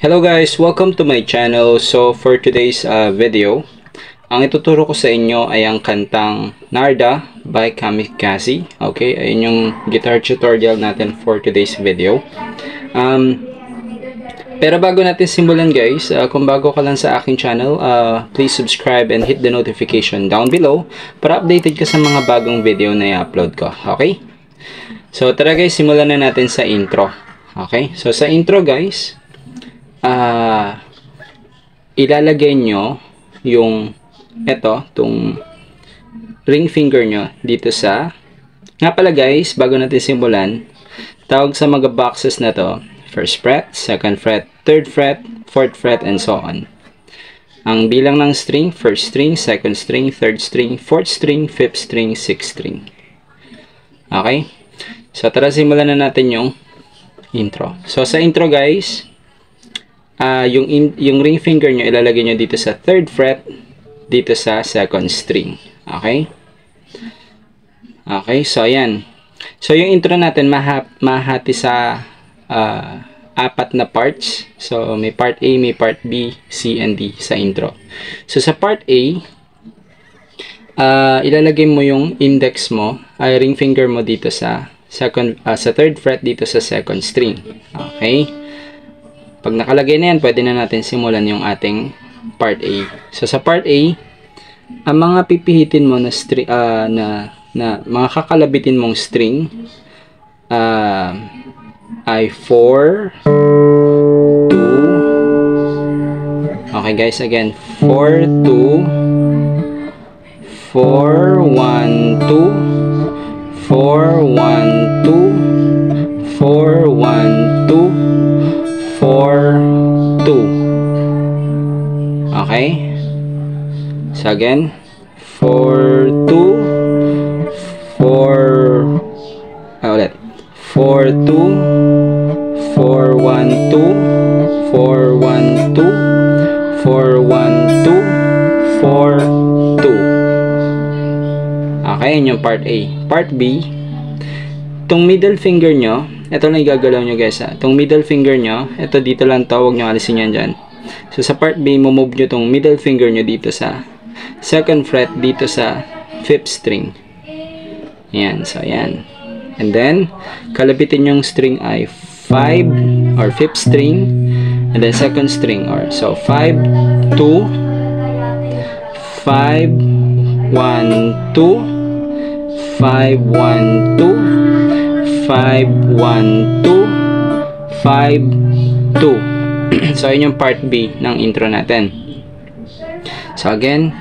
Hello guys, welcome to my channel. So for today's video, ang ituturo ko sa inyo ay ang kantang Narda by Kamikaze. Okay, ayun yung guitar tutorial natin for today's video. Pero bago natin simulan guys, kung bago ka lang sa aking channel, please subscribe and hit the notification down below para updated ka sa mga bagong video na i-upload ko. Okay? So tara guys, simulan na natin sa intro. Okay? So sa intro guys, ilalagay nyo yung itong ring finger nyo dito sa, nga pala guys, bago natin simulan, tawag sa mga boxes na to, 1st fret, 2nd fret, 3rd fret, 4th fret, and so on. Ang bilang ng string, 1st string, 2nd string, 3rd string, 4th string, 5th string, 6th string. Okay? So tara, simulan na natin yung intro. So sa intro guys, yung ring finger nyo ilalagay nyo dito sa 3rd fret, dito sa 2nd string. Okay? Okay, so ayan. So yung intro natin mahati sa 4 na parts. So may part A, may part B, C, and D sa intro. So sa part A, ilalagay mo yung index mo, ring finger mo dito sa 3rd fret, dito sa 2nd string. Okay? Pag nakalagay na yan, pwede na natin simulan yung ating part A. So sa part A, ang mga pipihitin mo na string, mga kakalabitin mong string ay 4, 2. Okay guys, again, 4, 2, 4, 1, 2, 4, 1, 2, 4, 1, 2, 4, 2. Okay? So again, 4, 2, 4, ulit. 4, 2, 4, 1, 2, 4, 1, 2, 4, 1, 2, 4, 2. Okay, yun yung part A. Part B, itong middle finger nyo, ito lang igagalaw nyo guys ha. Itong middle finger nyo, ito dito lang to, huwag nyo alisin yan dyan. So sa part B, move nyo itong middle finger nyo dito sa 2nd fret, dito sa 5th string. Ayan, so ayan. And then, kalabitin yung string ay 5 or 5th string, and then 2nd string, or so 5, 2, 5, 1, 2, 5, 1, 2, 5, 1, 2, 5, 2. So, yun yung part B ng intro natin. So, again,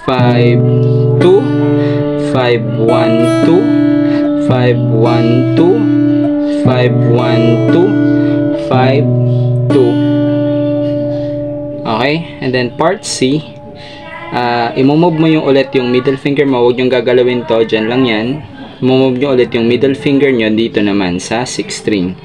5, 2, 5, 1, 2, 5, 1, 2, 5, 1, 2, 5, 2. Okay? And then, part C, imomove mo yung ulit yung middle finger mo. Huwag yung gagalawin to. Dyan lang yan. Move nyo ulit yung middle finger nyo dito naman sa 6th string.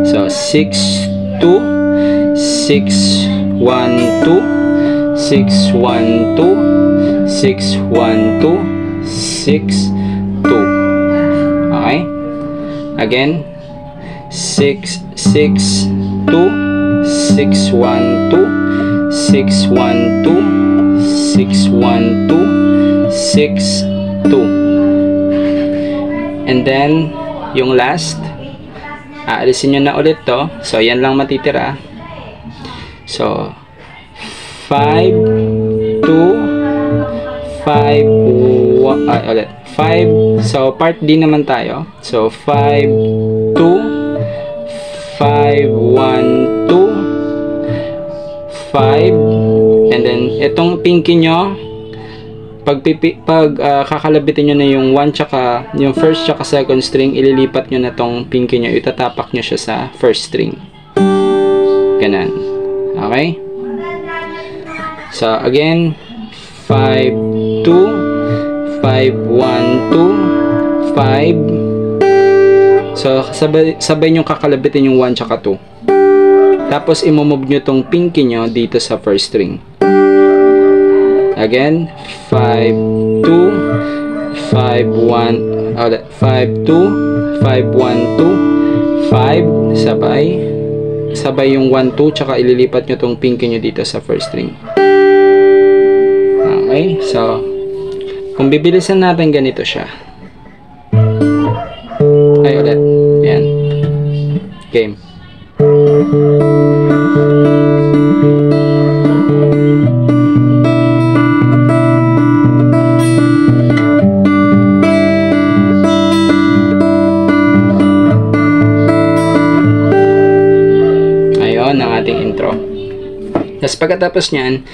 So 6, 2, 6, 1, 2, 6, 1, 2, 6, 1, 2, 6, 2. Okay? Again, 6, 6, 2, 6, 1, 2, 6, 1, 2, 6, 1, 2, 6, 2. And then, yung last, aalisin nyo na ulit to. So, yan lang matitira. So, 5, 2, 5, 1, ulit. 5, so, part D naman tayo. So, 5, 2, 5, 1, 2, 5, and then, itong pinky nyo, pag kakalabitin nyo na yung 1 tsaka yung 1st tsaka 2nd string, ililipat nyo na tong pinky nyo, itatapak nyo siya sa 1st string. Ganun. Okay? So again, 5, 2, 5, 1, 2, 5. So sabay nyo kakalabitin yung 1 tsaka 2. Tapos imomove nyo tong pinky nyo dito sa 1st string. Again, 5, 2, 5, 1, 5, 2, 5, 1, 2, 5, sabay, sabay yung 1, 2, tsaka ililipat nyo tong pinky nyo dito sa first string. Okay, so kung bibilisan natin, ganito siya. Ay, ulit. Ayan. Game. Ang ating intro. Tapos pagkatapos nyan,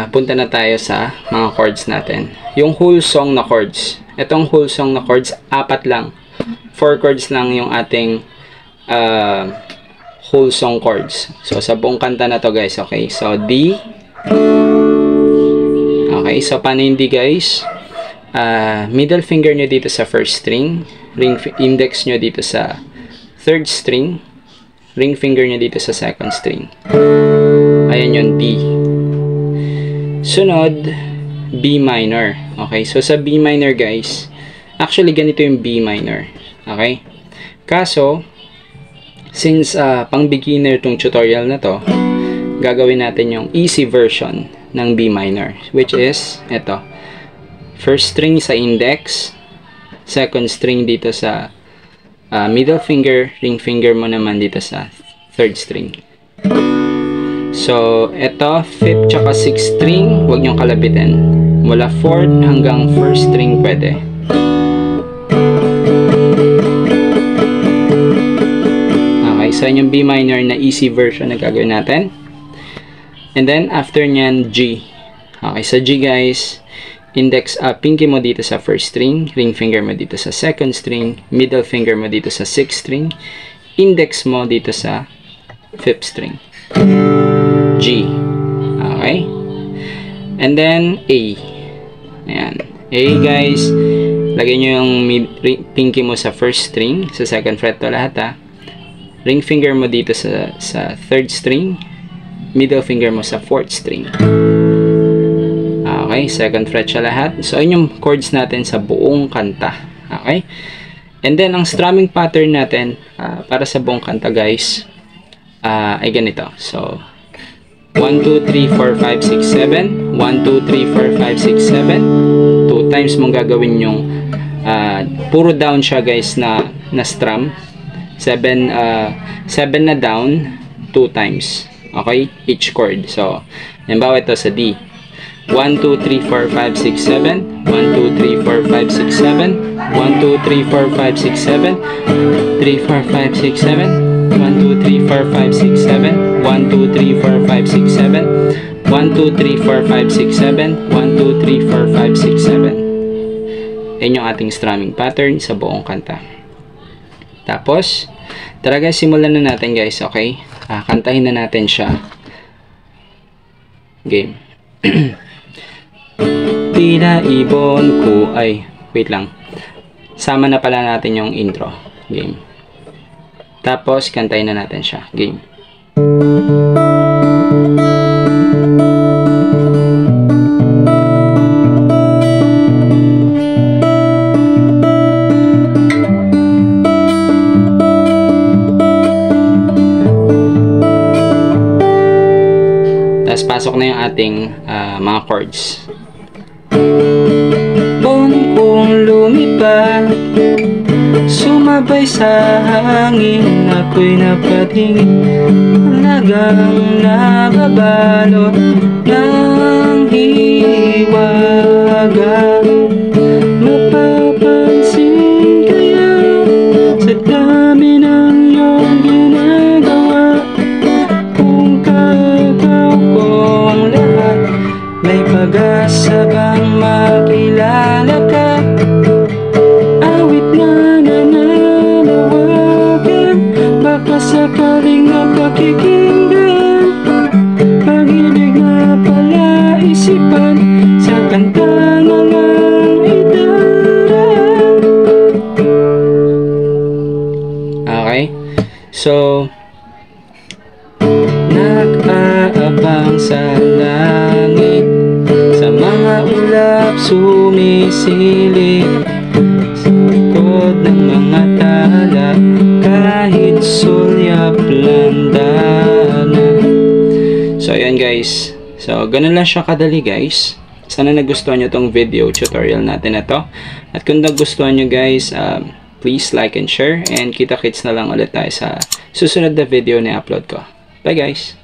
punta na tayo sa mga chords natin. Yung whole song na chords. Itong whole song na chords, 4 lang. 4 chords lang yung ating whole song chords. So sa buong kanta na to guys, okay? So D. Okay, so paano yung D guys? Middle finger nyo dito sa first string. Ring index nyo dito sa third string. Ring finger nyo dito sa second string. Ayan yung D. Sunod, B minor. Okay, so sa B minor guys, actually ganito yung B minor. Okay? Kaso, since pang beginner tong tutorial na to, gagawin natin yung easy version ng B minor, which is, ito. First string sa index, second string dito sa middle finger, ring finger mo naman dito sa third string. So, ito, 5th tsaka 6th string, huwag nyong kalabitin. Mula 4th hanggang 1st string pwede. Okay, so yun yung B minor na easy version na gagawin natin. And then, after nyan, G. Okay, sa G guys, index pinky mo dito sa first string, ring finger mo dito sa second string, middle finger mo dito sa 6th string, index mo dito sa 5th string. G. Okay? And then A. Ayan. A guys, lagay nyo yung pinky mo sa first string, sa second fret to lahat ring finger mo dito sa third string, middle finger mo sa 4th string. Okay, second fret siya lahat. So, ayun yung chords natin sa buong kanta. Okay? And then, ang strumming pattern natin para sa buong kanta, guys, ay ganito. So, 1, 2, 3, 4, 5, 6, 7. 1, 2, 3, 4, 5, 6, 7. 2 times mong gagawin yung puro down siya, guys, na strum. 7 na down, 2 times. Okay? Each chord. So, halimbawa ito sa D. 1, 2, 3, 4, 5, 6, 7. 1, 2, 3, 4, 5, 6, 7. 1, 2, 3, 4, 5, 6, 7. 3, 4, 5, 6, 7. 1, 2, 3, 4, 5, 6, 7. 1, 2, 3, 4, 5, 6, 7. 1, 2, 3, 4, 5, 6, 7. 1, 2, 3, 4, 5, 6, 7. Yan yung ating strumming pattern sa buong kanta. Tapos, tara guys, simulan na natin guys, okay? Kantahin na natin siya. Game. Tila ibon ko ay wait lang, sama na pala natin yung intro. Game. Tapos kantahin na natin siya. Game. Tapos pasok na yung ating mga chords. Kung lumipad, sumabay sa hangin, ako'y napatingin, talagang nababalot ng hiwaga. Mapapansin kaya sa dami ng iyong ginagawa, kung kagaw ko ang lahat, may pag-asa bang makilala ka? Awit na nananawagan, baka sakaling mapakikinggan, pag-ibig na pala isipan, sa kanta na lang idaraan. Okay? So, nag-aabang sa langit, sa mga ulap sumisilip, sa likod ng mga tala, kahit sulyap lang guys. So, ganun lang siya kadali guys. Sana nagustuhan nyo tong video tutorial natin na to. At kung nagustuhan nyo guys, please like and share. And kita-kits na lang ulit tayo sa susunod na video na upload ko. Bye guys!